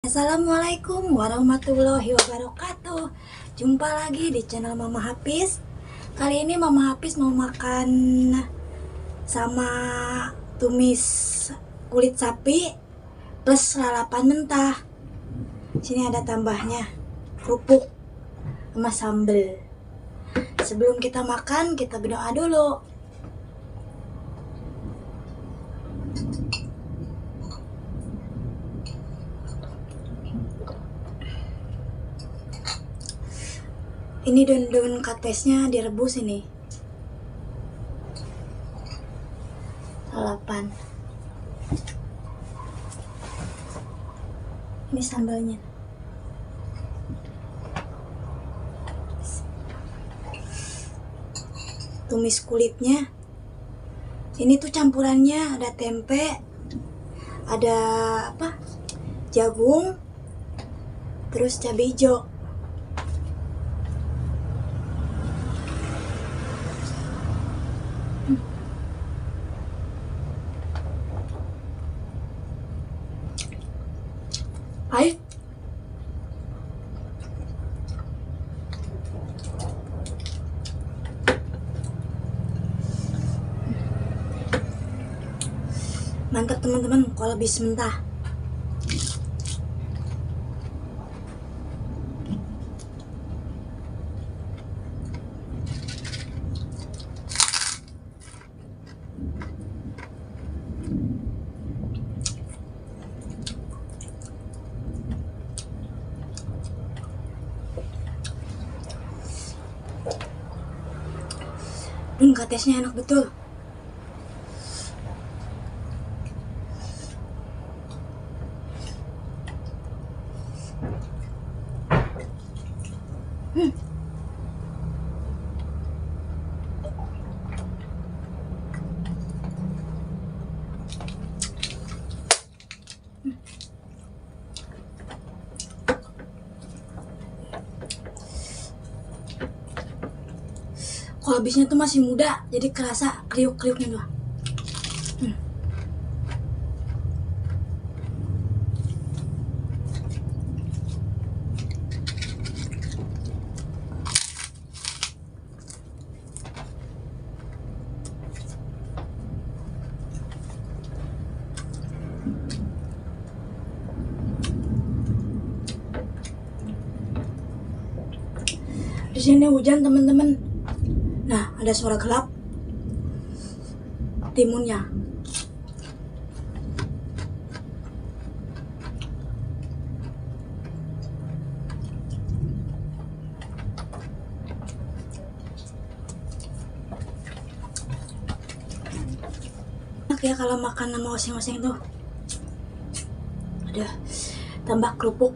Assalamualaikum warahmatullahi wabarakatuh. Jumpa lagi di channel Mama Hafiz. Kali ini Mama Hafiz mau makan sama tumis kulit sapi plus lalapan mentah. Sini ada tambahnya kerupuk sama sambal. Sebelum kita makan, kita berdoa dulu. Ini daun-daun katesnya direbus ini. Lalapan. Ini sambalnya. Tumis kulitnya. Ini tuh campurannya ada tempe, ada jagung, terus cabai hijau. Hai. Mantap teman-teman kalau bis mentah. Katesnya enak betul. Kalau habisnya tuh masih muda, jadi kerasa kriuk-kriuknya tuh. Di sini hujan teman-teman. Nah, ada suara gelap timunnya. Enak ya kalau makan sama oseng-oseng tuh. Ada tambah kerupuk.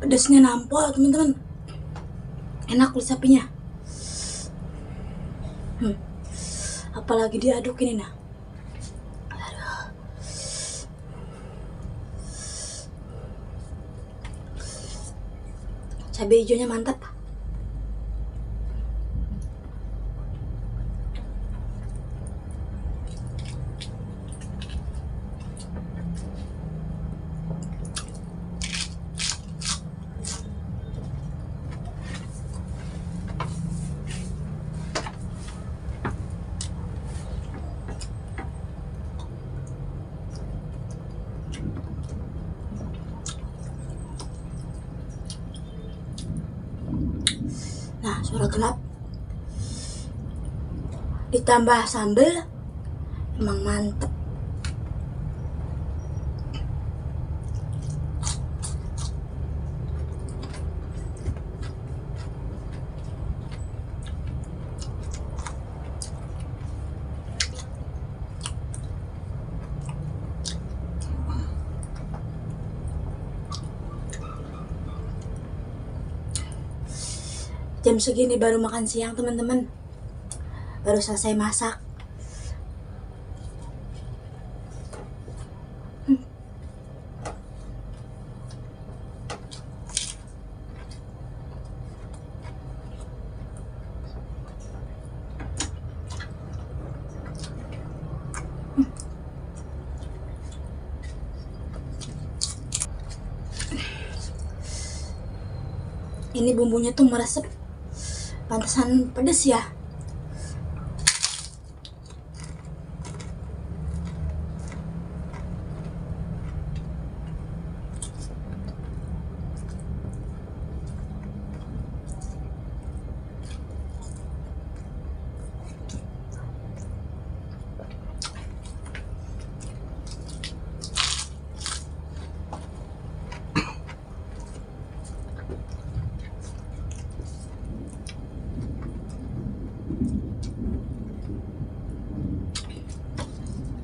Pedasnya nampol teman-teman, enak kulit sapinya. Apalagi diaduk ini nah. Cabai hijaunya mantap. Nah, suara gelap. ditambah sambal, emang mantep. Jam segini baru makan siang teman-teman, baru selesai masak. Ini bumbunya tuh meresep, pantesan pedes ya.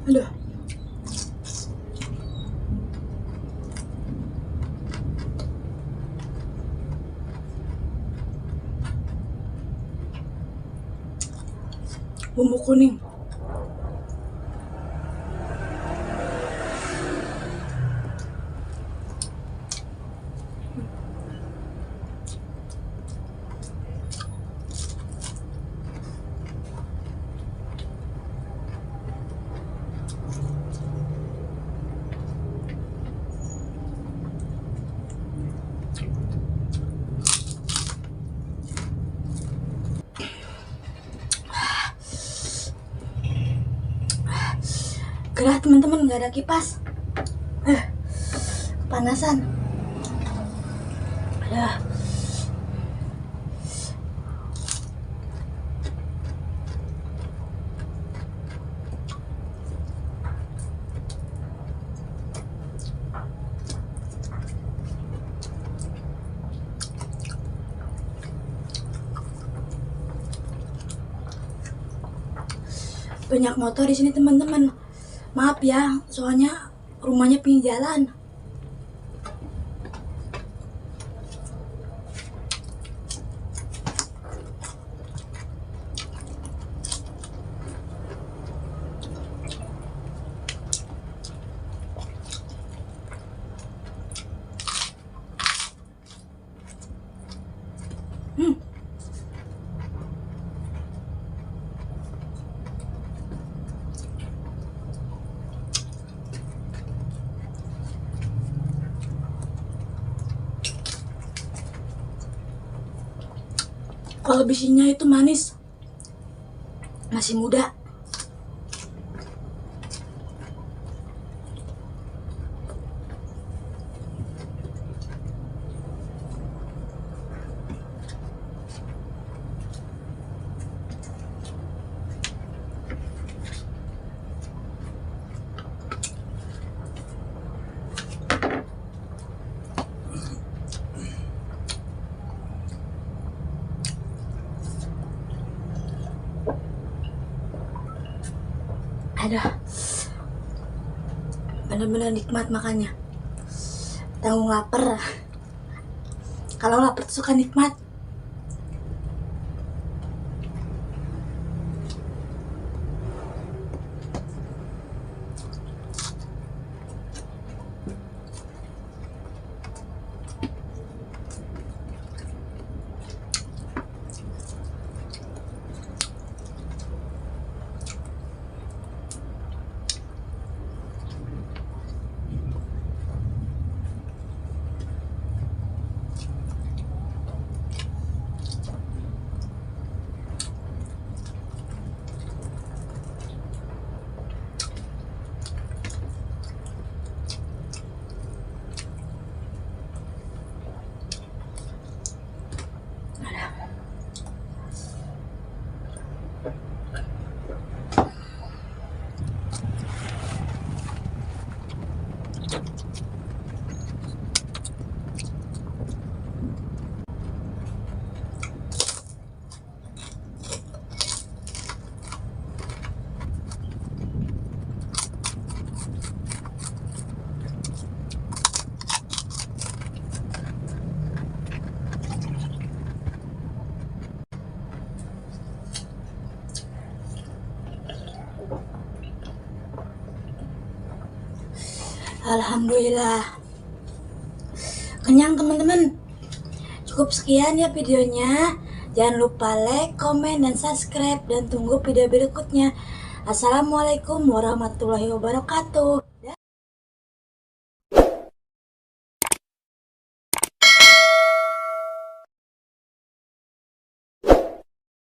Aduh. Bumbu kuning. Gerah teman-teman, nggak ada kipas. Panasan. Aduh. Banyak motor di sini teman-teman. Maaf ya, soalnya rumahnya pinggir jalan. Kalau bisinya itu manis, masih muda. Aduh, bener-bener nikmat makannya. Tanggung lapar. Kalau lapar tuh suka nikmat. Alhamdulillah kenyang teman-teman. Cukup sekian ya videonya. Jangan lupa like, komen, dan subscribe, dan tunggu video berikutnya. Assalamualaikum warahmatullahi wabarakatuh.